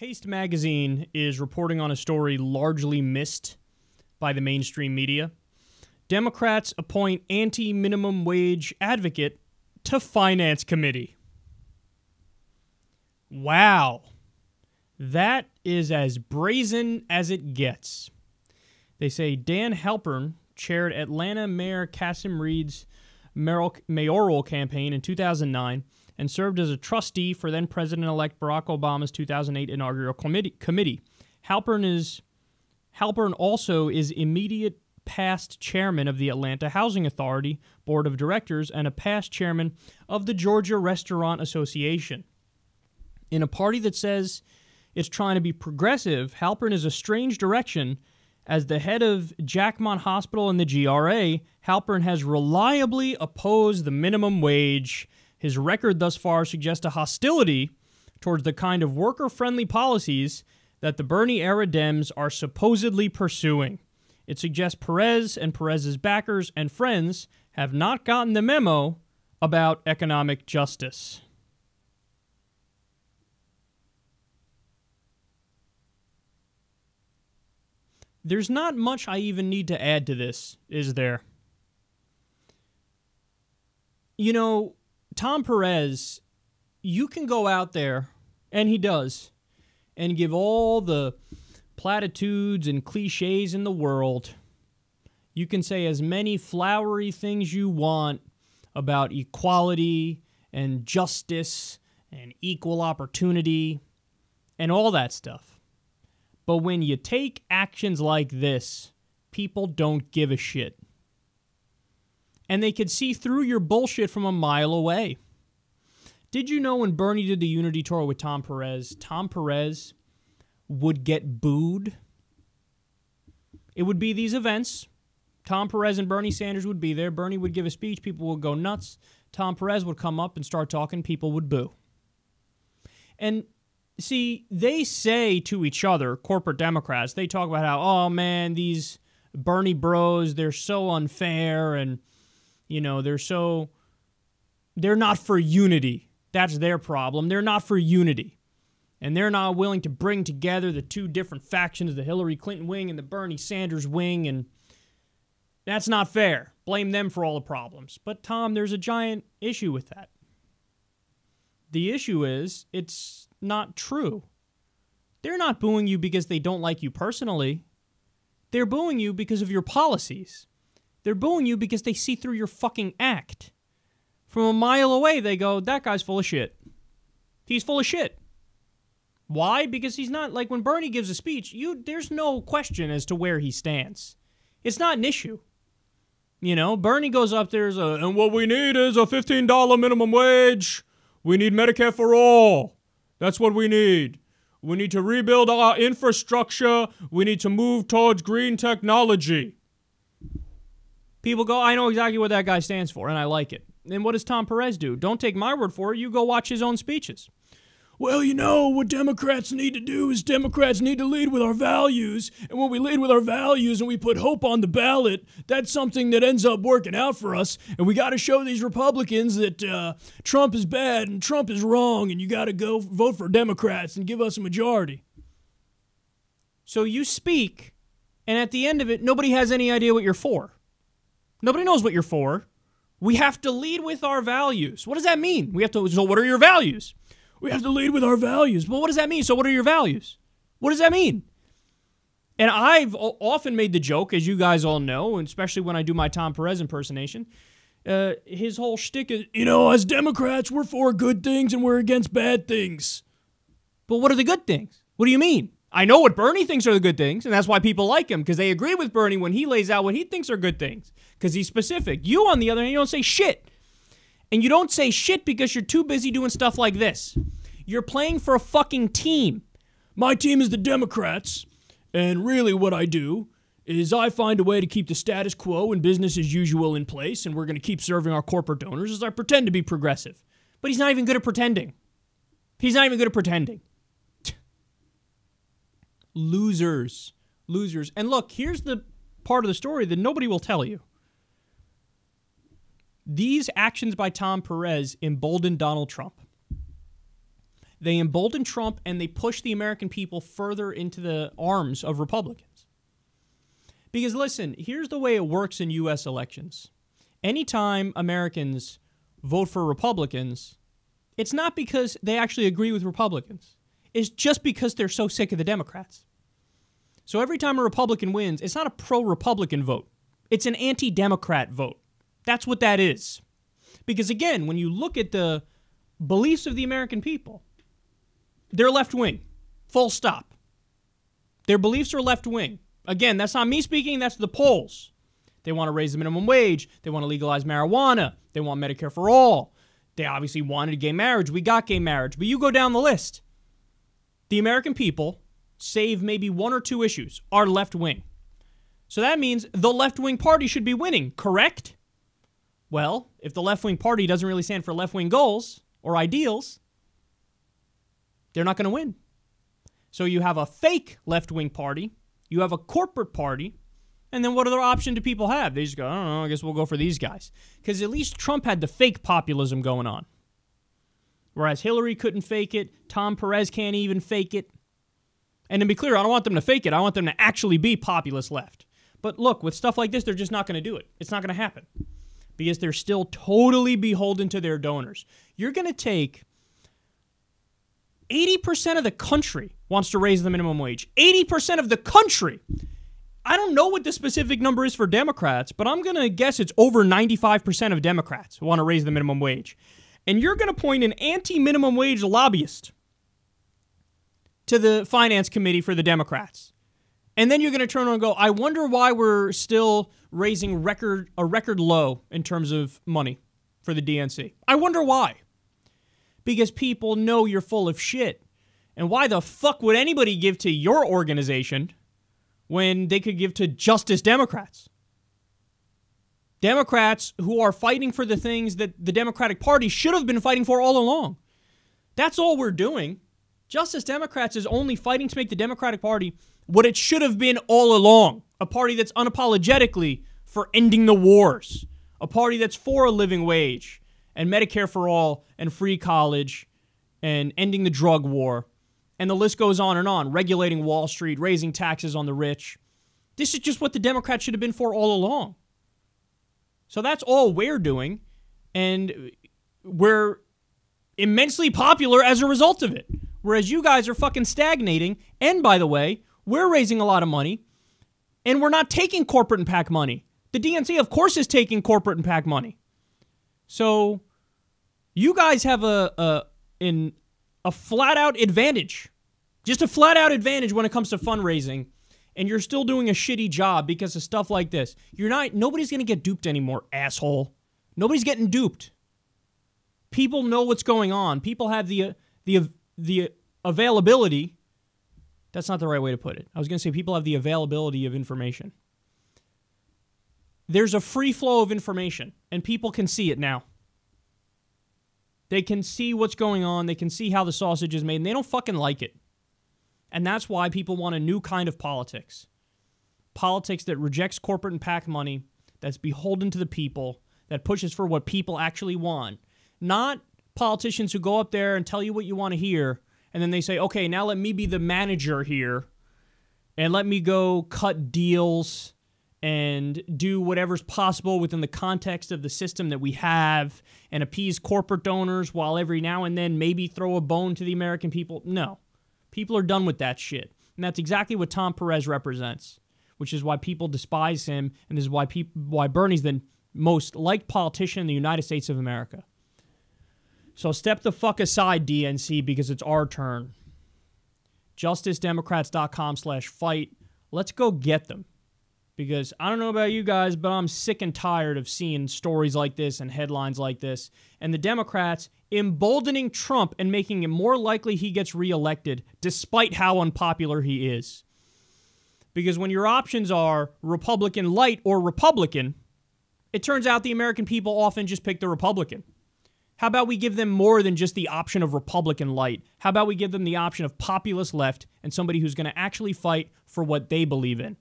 Paste magazine is reporting on a story largely missed by the mainstream media. Democrats appoint anti-minimum wage advocate to finance committee. Wow. That is as brazen as it gets. They say Dan Halpern chaired Atlanta Mayor Kasim Reed's mayoral campaign in 2009 and served as a trustee for then-President-elect Barack Obama's 2008 inaugural committee. Halpern also is immediate past chairman of the Atlanta Housing Authority Board of Directors and a past chairman of the Georgia Restaurant Association. In a party that says it's trying to be progressive, Halpern is a strange direction. As the head of Jackmont Hospital and the GRA, Halpern has reliably opposed the minimum wage. His record thus far suggests a hostility towards the kind of worker-friendly policies that the Bernie-era Dems are supposedly pursuing. It suggests Perez and Perez's backers and friends have not gotten the memo about economic justice. There's not much I even need to add to this, is there? You know, Tom Perez, you can go out there, and he does, and give all the platitudes and cliches in the world. You can say as many flowery things you want about equality and justice and equal opportunity and all that stuff. But when you take actions like this, people don't give a shit. And they could see through your bullshit from a mile away. Did you know when Bernie did the Unity Tour with Tom Perez would get booed? It would be these events. Tom Perez and Bernie Sanders would be there. Bernie would give a speech. People would go nuts. Tom Perez would come up and start talking. People would boo. And see, they say to each other, corporate Democrats, they talk about how, oh man, these Bernie bros, they're so unfair and, you know, they're not for unity. That's their problem. They're not for unity. And they're not willing to bring together the two different factions, the Hillary Clinton wing and the Bernie Sanders wing, and that's not fair. Blame them for all the problems. But Tom, there's a giant issue with that. The issue is, it's not true. They're not booing you because they don't like you personally. They're booing you because of your policies. They're booing you because they see through your fucking act. From a mile away, they go, that guy's full of shit. He's full of shit. Why? Because he's not, like when Bernie gives a speech, there's no question as to where he stands. It's not an issue. You know, Bernie goes up there, and what we need is a $15 minimum wage. We need Medicare for all. That's what we need. We need to rebuild our infrastructure. We need to move towards green technology. People go, I know exactly what that guy stands for, and I like it. And what does Tom Perez do? Don't take my word for it. You go watch his own speeches. Well, you know, what Democrats need to do is Democrats need to lead with our values. And when we lead with our values and we put hope on the ballot, that's something that ends up working out for us. And we got to show these Republicans that Trump is bad and Trump is wrong. And you got to go vote for Democrats and give us a majority. So you speak, and at the end of it, nobody has any idea what you're for. Nobody knows what you're for. We have to lead with our values. What does that mean? So what are your values? We have to lead with our values. Well, what does that mean? So what are your values? What does that mean? And I've often made the joke, as you guys all know, and especially when I do my Tom Perez impersonation, his whole shtick is, you know, as Democrats, we're for good things and we're against bad things. But what are the good things? What do you mean? I know what Bernie thinks are the good things, and that's why people like him, because they agree with Bernie when he lays out what he thinks are good things, because he's specific. You, on the other hand, you don't say shit. And you don't say shit because you're too busy doing stuff like this. You're playing for a fucking team. My team is the Democrats, and really what I do is I find a way to keep the status quo and business as usual in place, and we're going to keep serving our corporate donors as I pretend to be progressive. But he's not even good at pretending. He's not even good at pretending. Losers. Losers. And look, here's the part of the story that nobody will tell you. These actions by Tom Perez emboldened Donald Trump. They embolden Trump, and they push the American people further into the arms of Republicans. Because listen, here's the way it works in U.S. elections. Anytime Americans vote for Republicans, it's not because they actually agree with Republicans. It's just because they're so sick of the Democrats. So every time a Republican wins, it's not a pro-Republican vote. It's an anti-Democrat vote. That's what that is. Because again, when you look at the beliefs of the American people, they're left-wing. Full stop. Their beliefs are left-wing. Again, that's not me speaking, that's the polls. They want to raise the minimum wage. They want to legalize marijuana. They want Medicare for all. They obviously wanted gay marriage. We got gay marriage. But you go down the list. The American people, save maybe one or two issues, are left-wing. So that means the left-wing party should be winning, correct? Well, if the left-wing party doesn't really stand for left-wing goals or ideals, they're not going to win. So you have a fake left-wing party, you have a corporate party, and then what other option do people have? They just go, I don't know, I guess we'll go for these guys. Because at least Trump had the fake populism going on. Whereas Hillary couldn't fake it, Tom Perez can't even fake it. And to be clear, I don't want them to fake it. I want them to actually be populist left. But look, with stuff like this, they're just not going to do it. It's not going to happen. Because they're still totally beholden to their donors. You're going to take 80% of the country wants to raise the minimum wage. 80% of the country. I don't know what the specific number is for Democrats, but I'm going to guess it's over 95% of Democrats who want to raise the minimum wage. And you're going to point an anti-minimum wage lobbyist to the finance committee for the Democrats. And then you're going to turn around and go, I wonder why we're still raising a record low in terms of money for the DNC. I wonder why. Because people know you're full of shit. And why the fuck would anybody give to your organization when they could give to Justice Democrats? Democrats who are fighting for the things that the Democratic Party should have been fighting for all along. That's all we're doing. Justice Democrats is only fighting to make the Democratic Party what it should have been all along. A party that's unapologetically for ending the wars. A party that's for a living wage and Medicare for all and free college and ending the drug war. And the list goes on, regulating Wall Street, raising taxes on the rich. This is just what the Democrats should have been for all along. So that's all we're doing, and we're immensely popular as a result of it. Whereas you guys are fucking stagnating, and by the way, we're raising a lot of money, and we're not taking corporate and PAC money. The DNC, of course, is taking corporate and PAC money. So you guys have a flat-out advantage. Just a flat-out advantage when it comes to fundraising, and you're still doing a shitty job because of stuff like this. Nobody's going to get duped anymore, asshole. Nobody's getting duped. People know what's going on. People have the availability. That's not the right way to put it. I was going to say people have the availability of information. There's a free flow of information, and people can see it now. They can see what's going on. They can see how the sausage is made, and they don't fucking like it. And that's why people want a new kind of politics. Politics that rejects corporate and PAC money, that's beholden to the people, that pushes for what people actually want. Not politicians who go up there and tell you what you want to hear, and then they say, okay, now let me be the manager here, and let me go cut deals and do whatever's possible within the context of the system that we have and appease corporate donors while every now and then maybe throw a bone to the American people. No. People are done with that shit. And that's exactly what Tom Perez represents, which is why people despise him, and this is why Bernie's the most liked politician in the United States of America. So step the fuck aside, DNC, because it's our turn. JusticeDemocrats.com/fight. Let's go get them. Because I don't know about you guys, but I'm sick and tired of seeing stories like this and headlines like this. And the Democrats emboldening Trump and making it more likely he gets reelected, despite how unpopular he is. Because when your options are Republican light or Republican, it turns out the American people often just pick the Republican. How about we give them more than just the option of Republican light? How about we give them the option of populist left and somebody who's going to actually fight for what they believe in?